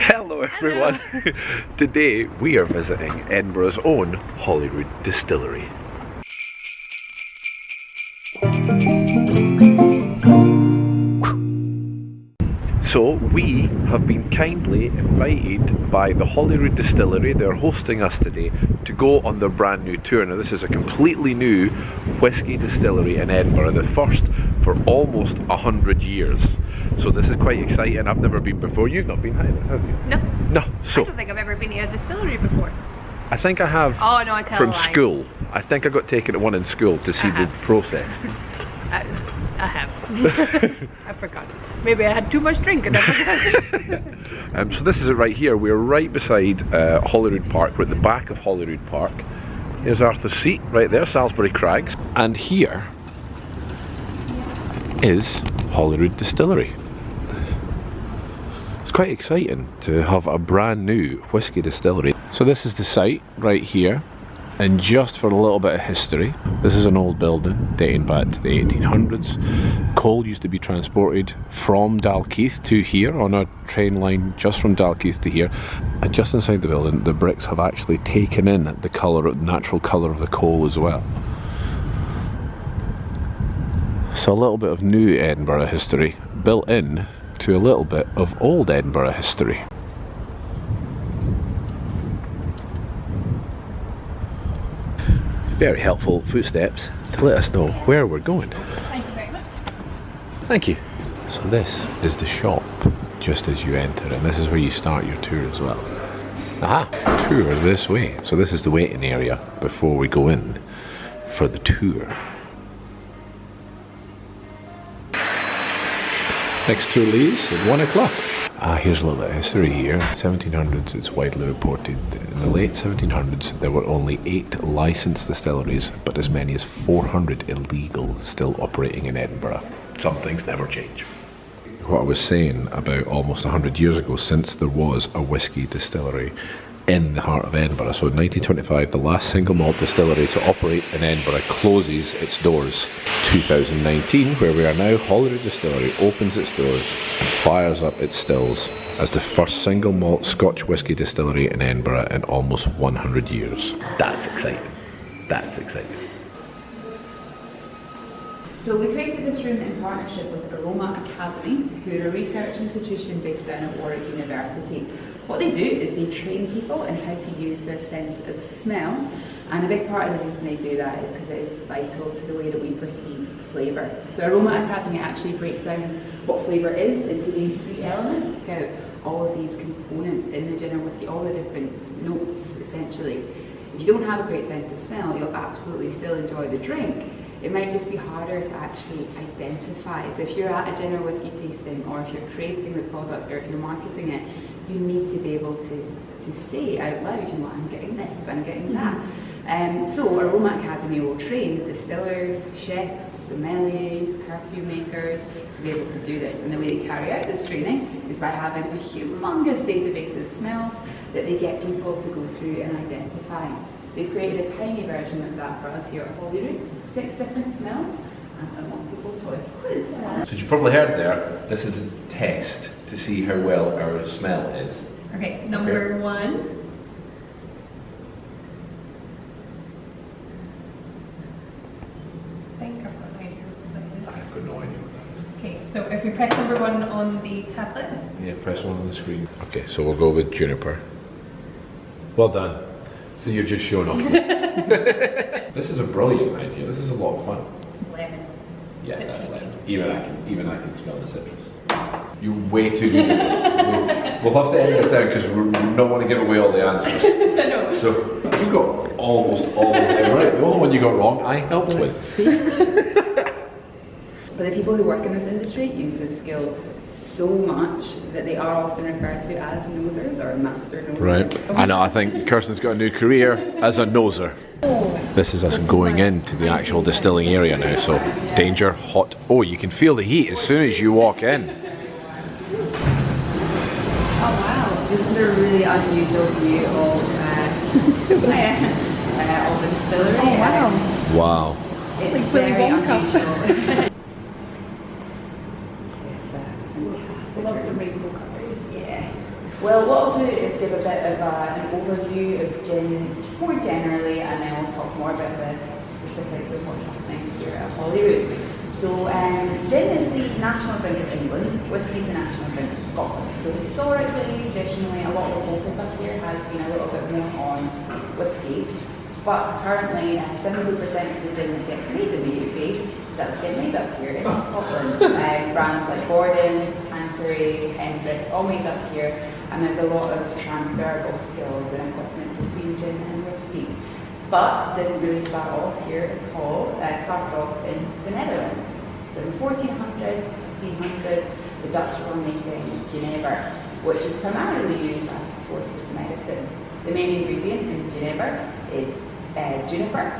Hello everyone! Today we are visiting Edinburgh's own Holyrood Distillery. So we have been kindly invited by the Holyrood Distillery. They're hosting us today to go on their brand new tour. Now this is a completely new whisky distillery in Edinburgh, the first for almost 100 years. So this is quite exciting. I've never been before. You've not been either, have you? No. No. So I don't think I've ever been to a distillery before. I think I have. Oh no, I tell from a lie. school. I think I got taken to one in school to see the process. I have. I forgot. Maybe I had too much drink and I forgot. So this is it right here. We're right beside Holyrood Park. We're at the back of Holyrood Park. Here's Arthur's Seat right there, Salisbury Crags. And here is Holyrood Distillery. It's quite exciting to have a brand new whisky distillery. So this is the site right here. And just for a little bit of history, this is an old building dating back to the 1800s. Coal used to be transported from Dalkeith to here on a train line just from Dalkeith to here. And just inside the building, the bricks have actually taken in the colour, natural colour of the coal as well. So a little bit of new Edinburgh history built in to a little bit of old Edinburgh history. Very helpful footsteps to let us know where we're going. Thank you very much. Thank you. So this is the shop just as you enter, and this is where you start your tour as well. Aha, tour this way. So this is the waiting area before we go in for the tour. Next tour leaves at 1 o'clock. Here's a little bit of history here. 1700s, it's widely reported. In the late 1700s, there were only 8 licensed distilleries, but as many as 400 illegal still operating in Edinburgh. Some things never change. What I was saying about almost 100 years ago, since there was a whisky distillery in the heart of Edinburgh. So in 1925, the last single malt distillery to operate in Edinburgh closes its doors. 2019, where we are now, Holyrood Distillery opens its doors and fires up its stills as the first single malt Scotch whisky distillery in Edinburgh in almost 100 years. That's exciting. That's exciting. So we created this room in partnership with Aroma Academy, who are a research institution based down at Warwick University. What they do is they train people in how to use their sense of smell, and a big part of the reason they do that is because it is vital to the way that we perceive flavour. So Aroma Academy actually break down what flavour is into these 3 elements. Out all of these components in the gin or whisky, all the different notes essentially. If you don't have a great sense of smell, you'll absolutely still enjoy the drink. It might just be harder to actually identify. So if you're at a gin or whisky tasting, or if you're creating the product, or if you're marketing it, you need to be able to say out loud, you know, I'm getting this, I'm getting that. So Aroma Academy will train distillers, chefs, sommeliers, perfume makers to be able to do this. And the way they carry out this training is by having a humongous database of smells that they get people to go through and identify. They've created a tiny version of that for us here at Holyrood, 6 different smells and a multiple choice quiz. So you probably heard there, this is a test to see how well our smell is. Okay, number 1. I think I've got an idea what that is. I've got no idea what that is. Okay, so if we press number 1 on the tablet. Yeah, press 1 on the screen. Okay, so we'll go with Juniper. Well done. So you're just showing off. This is a brilliant idea. This is a lot of fun. Lemon. Yeah, Citrus. that's lemon. Even I can smell the citrus. You're way too good at this. We'll have to edit this down because we don't want to give away all the answers. No. So you got almost all of it right. The only one you got wrong, I helped with. But the people who work in this industry use this skill so much that they are often referred to as nosers or master nosers. Right. I know, I think Kirsten's got a new career as a noser. This is us going into the actual distilling area now, so danger, hot. Oh, you can feel the heat as soon as you walk in. Oh wow, this is a really unusual view of the distillery. Oh wow. Wow. It's Like Willy very Wonka. unusual. I love the rainbow colours. Yeah. Well, what I'll do is give a bit of an overview of gin more generally, and then we'll talk more about the specifics of what's happening here at Holyrood. So, gin is the national drink of England, whisky is the national drink of Scotland. So historically, traditionally, a lot of the focus up here has been a little bit more on whisky, but currently 70% of the gin that gets made in the UK does get made up here in Scotland. Brands like Gordon's, Tanqueray, Hendrick's, all made up here, and there's a lot of transferable skills and equipment between gin and whisky. But didn't really start off here at all. It started off in the Netherlands. So in the 1400s, 1500s, the Dutch were making Juniper, which is primarily used as a source of medicine. The main ingredient in Juniper is juniper,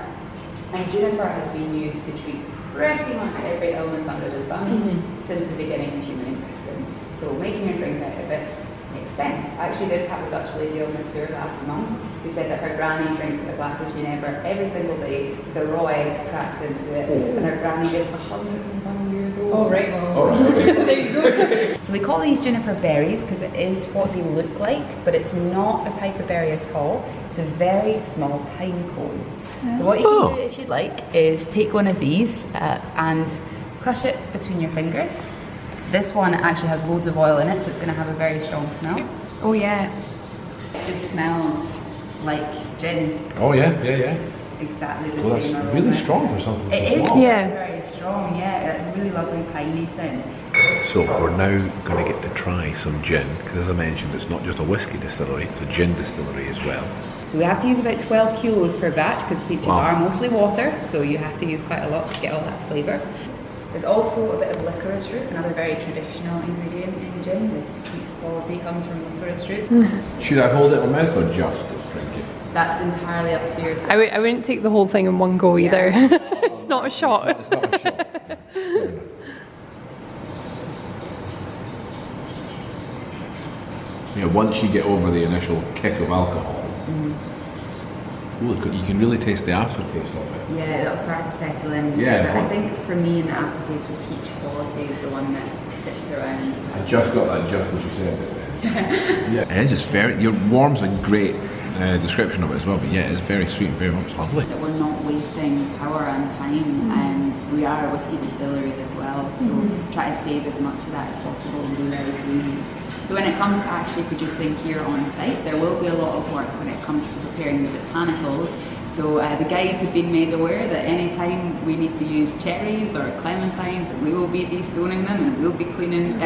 and juniper has been used to treat pretty much every illness under the sun since the beginning of human existence. So making a drink out of it makes sense. I actually did have a Dutch lady on my tour last month who said that her granny drinks a glass of juniper every single day with a raw egg cracked into it, and her granny is 101 years old. Oh, right. All right, okay. There you go. So we call these juniper berries because it is what they look like, but it's not a type of berry at all. It's a very small pine cone. So what you can do if you'd like is take one of these and crush it between your fingers. This one actually has loads of oil in it, so it's going to have a very strong smell. Oh yeah. It just smells like gin. Oh yeah. It's exactly the Well, same that's aroma. really strong for something. It so is small. Yeah. very strong, yeah. A really lovely piney scent. So we're now going to get to try some gin, because as I mentioned, it's not just a whisky distillery, it's a gin distillery as well. So we have to use about 12 kilos per batch because peaches Wow. are mostly water, so you have to use quite a lot to get all that flavour. There's also a bit of licorice root, another very traditional ingredient in gin. This sweet quality comes from licorice root. Should I hold it in my mouth or just drink it? That's entirely up to yourself. I wouldn't take the whole thing in one go either. Yeah. It's not a shot. It's not a shot. Fair enough. Yeah, once you get over the initial kick of alcohol, you can really taste the aftertaste of it. Yeah, it'll start to settle in. Yeah. But I think for me in the aftertaste, the peach quality is the one that sits around. I just got that just as you said it then. Yeah. It is, it's very, your warm's a great description of it as well, but yeah, it's very sweet and very much lovely. That we're not wasting power and time, and we are a whisky distillery as well, so try to save as much of that as possible and be very green. So when it comes to actually producing here on site, there will be a lot of work when it comes to preparing the botanicals. So the guides have been made aware that any time we need to use cherries or clementines, we will be destoning them and we'll be cleaning,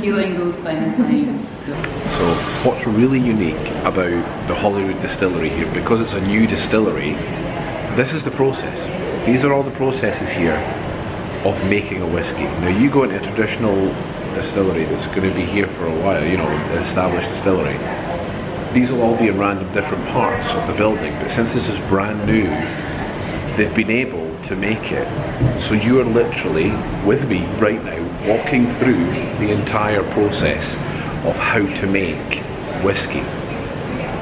peeling those clementines. So what's really unique about the Holyrood Distillery here, because it's a new distillery, this is the process. These are all the processes here of making a whiskey. Now you go into a traditional distillery that's going to be here for a while, you know, an established distillery. These will all be in random different parts of the building, but since this is brand new, they've been able to make it. So you are literally, with me right now, walking through the entire process of how to make whiskey.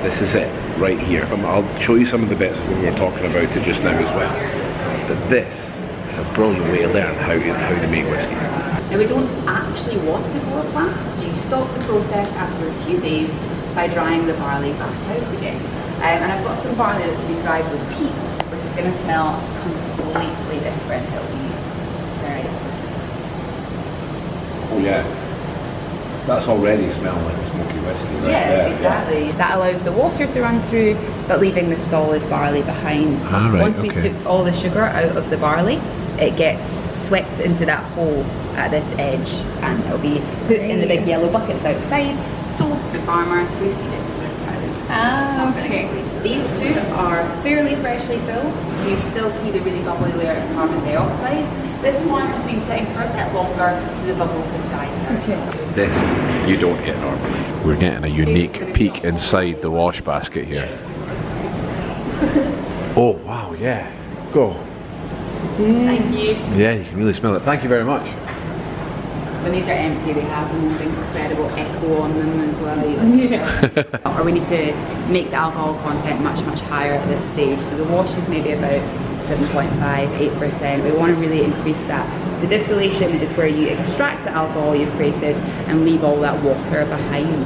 This is it, right here. I'll show you some of the bits we were talking about it just now as well. But this is a brilliant way to learn how to make whiskey. Now we don't actually want to grow a plant, so you stop the process after a few days by drying the barley back out again. And I've got some barley that's been dried with peat, which is going to smell completely different. It'll be very opposite. Oh yeah, that's already smelling like a smoky whiskey right Yeah, there. exactly. That allows the water to run through, but leaving the solid barley behind. Ah, right, Once we've okay. soaked all the sugar out of the barley, it gets swept into that hole at this edge, and it'll be put in the big yellow buckets outside, sold to farmers who feed it to their cows. Ah, It's not gonna okay. get wasted. These two are fairly freshly filled, so you still see the really bubbly layer of carbon dioxide. This one has been sitting for a bit longer, so the bubbles have died out. Okay. This you don't get normally. We're getting a unique peek inside the wash basket here. Oh wow, yeah. Go. Thank you. Yeah, you can really smell it. Thank you very much. When these are empty, they have the most incredible echo on them as well. Or we need to make the alcohol content much, much higher at this stage. So the wash is maybe about 7.5, 8%. We want to really increase that So distillation is where you extract the alcohol you've created and leave all that water behind.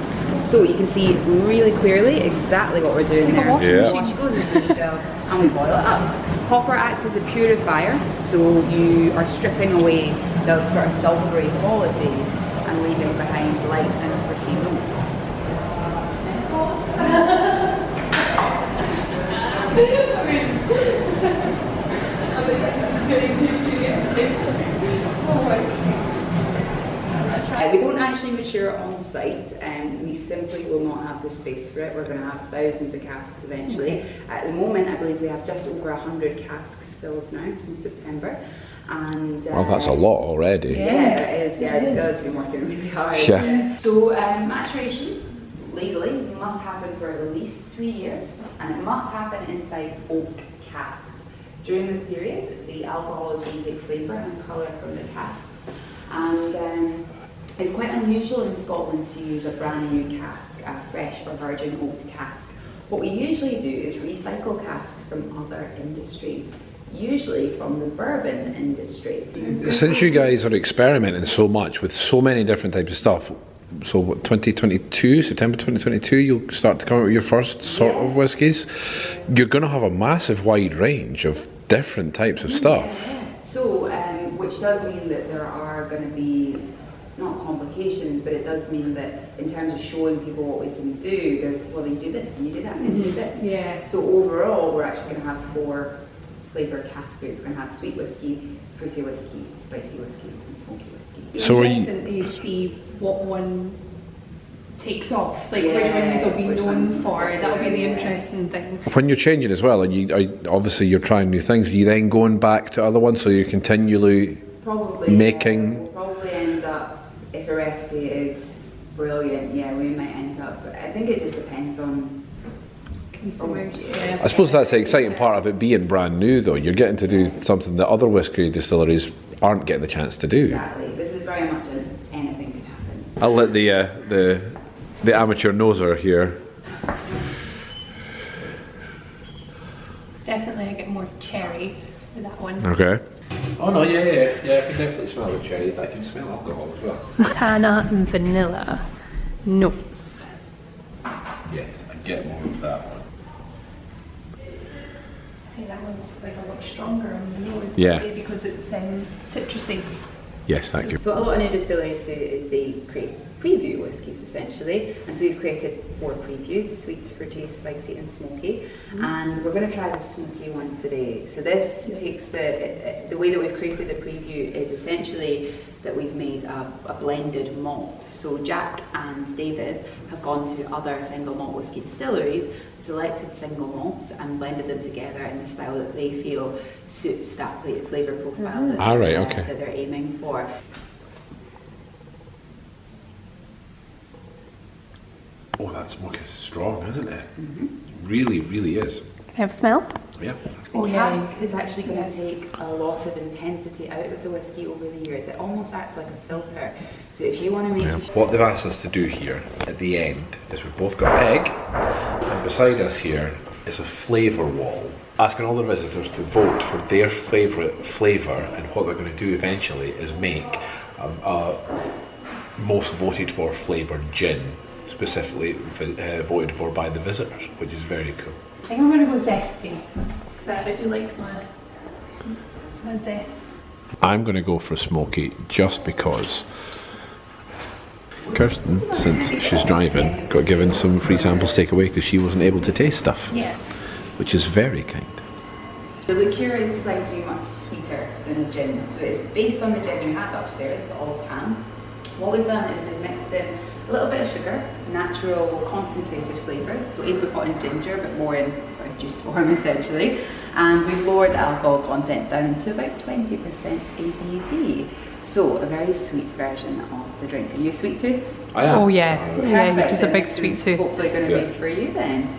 So you can see really clearly exactly what we're doing there. Yeah. The wash goes into the still and we boil it up. Copper acts as a purifier, so you are stripping away those sort of sulphury qualities and leaving behind light and fruity notes. We don't actually mature on site, and we simply will not have the space for it. We're going to have thousands of casks eventually. At the moment, I believe we have just over 100 casks filled now since September. And Well, that's a lot already. yeah, it is. Yeah, it still has been working really hard. Yeah. So maturation legally must happen for at least 3 years, and it must happen inside oak casks. During this period, the alcohol is going to take flavour and colour from the casks, and it's quite unusual in Scotland to use a brand new cask, a fresh or virgin oak cask. What we usually do is recycle casks from other industries, usually from the bourbon industry. Since you guys are experimenting so much with so many different types of stuff, so what, 2022, September 2022, you'll start to come out with your first sort of whiskies. You're going to have a massive wide range of different types of stuff. Yeah. So, which does mean that there are going to be not complications, but it does mean that in terms of showing people what we can do, there's, well, you do this and you do that and you do this. Yeah. So overall, we're actually going to have 4 flavour categories. We're going to have sweet whiskey, fruity whiskey, spicy whiskey, and smoky whiskey. It's So are interesting to see what one takes off, like which Yeah, ones will be which known ones for. will be That'll be the yeah. interesting thing. When you're changing as well, obviously you're trying new things. Are you then going back to other ones, so you're continually Probably making? We'll probably end up, if a recipe is brilliant, yeah, we might end up. But I think it just depends on Consumers. Yeah. I suppose that's the exciting part of it being brand new, though. You're getting to do something that other whiskey distilleries aren't getting the chance to do. Exactly. This is very much an anything can happen. I'll let the amateur noser here. Definitely, I get more cherry with that one. Okay. Oh no, yeah, I can definitely smell the cherry. I can smell alcohol as well. Tana and vanilla notes. Yes, I get more of that one. I think that one's like a lot stronger on the nose, Yeah. maybe because it's citrusy. Yes, thank you. So what a lot of new distilleries do is they create preview whiskies essentially, and so we've created 4 previews: sweet, fruity, spicy, and smoky. And we're going to try the smoky one today. So this takes the way that we've created the preview is essentially that we've made a blended malt. So Jack and David have gone to other single malt whiskey distilleries, selected single malts and blended them together in the style that they feel suits that flavour profile that, Ah, right, okay. that they're aiming for. Oh, that smoke is strong, isn't it? Really, really is. Can I have a smell? Yeah. The yeah. cask is actually going to take a lot of intensity out of the whiskey over the years. It almost acts like a filter. So if you want to make Yeah. What they've asked us to do here at the end is we've both got a peg, and beside us here is a flavour wall, asking all the visitors to vote for their favourite flavour, and what they're going to do eventually is make a most voted for flavoured gin, specifically voted for by the visitors, which is very cool. I think I'm going to go zesty, because I do like my zest. I'm going to go for smoky just because Kirsten, since she's driving, got given some free samples to take away because she wasn't able to taste stuff, Yeah. which is very kind. The liqueur is designed to be much sweeter than a gin. So it's based on the gin you had upstairs, the all can. What we've done is we've mixed in a little bit of sugar, natural concentrated flavours, so apricot and ginger, but more in sort of juice form essentially. And we've lowered the alcohol content down to about 20% ABV. So a very sweet version of the drink. Are you a sweet tooth? I am. Oh yeah, yeah, Perfect, he's a then big this sweet is tooth. hopefully going to Yeah. be for you then.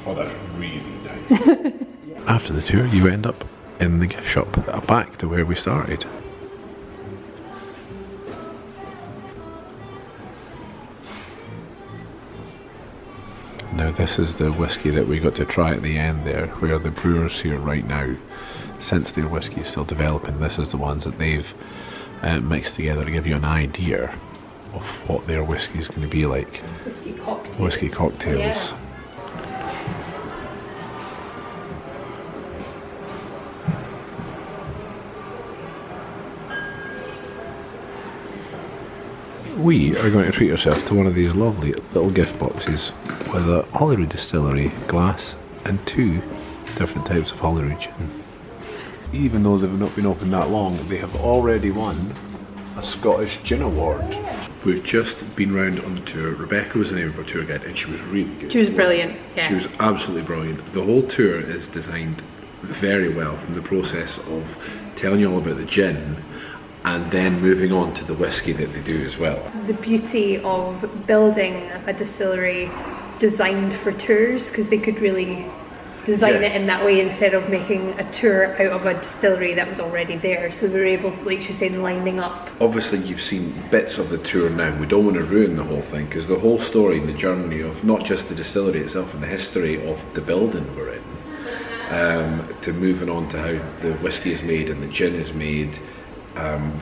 Oh, that's really nice. After the tour, you end up in the gift shop, back to where we started. Now this is the whiskey that we got to try at the end there, where the brewer's here right now since their whiskey is still developing, this is the ones that they've mixed together to give you an idea of what their whiskey is going to be like. Whiskey cocktails. Whiskey cocktails. Yeah. We are going to treat ourselves to one of these lovely little gift boxes with a Holyrood Distillery glass and 2 different types of Holyrood gin. Even though they've not been open that long, they have already won a Scottish Gin Award. We've just been round on the tour. Rebecca was the name of our tour guide and she was really good. She was brilliant, yeah. She was absolutely brilliant. The whole tour is designed very well, from the process of telling you all about the gin and then moving on to the whiskey that they do as well. The beauty of building a distillery designed for tours, because they could really design it in that way instead of making a tour out of a distillery that was already there. So they were able to, like she said, lining up. Obviously you've seen bits of the tour now. We don't want to ruin the whole thing, because the whole story and the journey of not just the distillery itself and the history of the building we're in, to moving on to how the whiskey is made and the gin is made,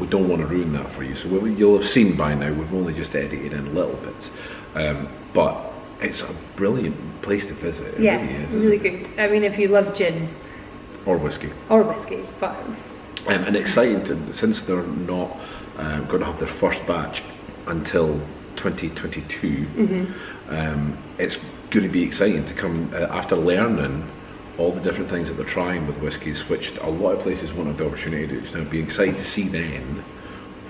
we don't want to ruin that for you. So you'll have seen by now, we've only just edited in little bits, but it's a brilliant place to visit. It really is. Really good. I mean, if you love gin or whiskey, but and exciting since they're not going to have their first batch until 2022. It's going to be exciting to come after learning all the different things that they're trying with whiskies, which a lot of places won't have the opportunity to do. So it'll be exciting to see then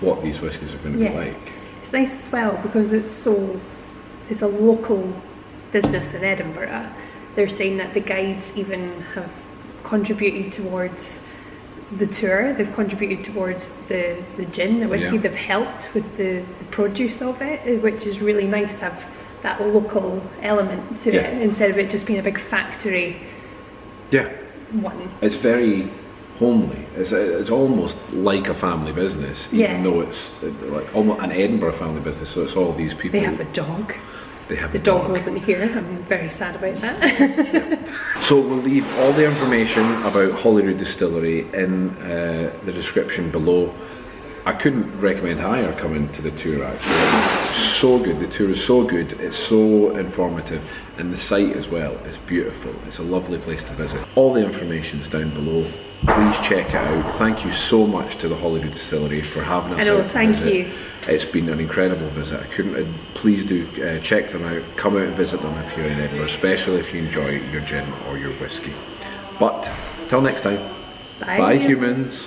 what these whiskies are going to be like. It's nice as well because it's a local business in Edinburgh. They're saying that the guides even have contributed towards the tour. They've contributed towards the gin, the whiskey. They've helped with the produce of it, which is really nice to have that local element to it instead of it just being a big factory. One. It's very homely. It's almost like a family business, even though it's like almost an Edinburgh family business. So it's all these people. They have a dog. They have the dog wasn't here. I'm very sad about that. So we'll leave all the information about Holyrood Distillery in the description below. I couldn't recommend higher coming to the tour actually. It's so good. The tour is so good. It's so informative, and the site as well is beautiful. It's a lovely place to visit. All the information is down below. Please check it out. Thank you so much to the Holyrood Distillery for having us out to visit. You. It's been an incredible visit. I couldn't. Please do check them out. Come out and visit them if you're in Edinburgh, especially if you enjoy your gin or your whiskey. But till next time. Bye Bye humans.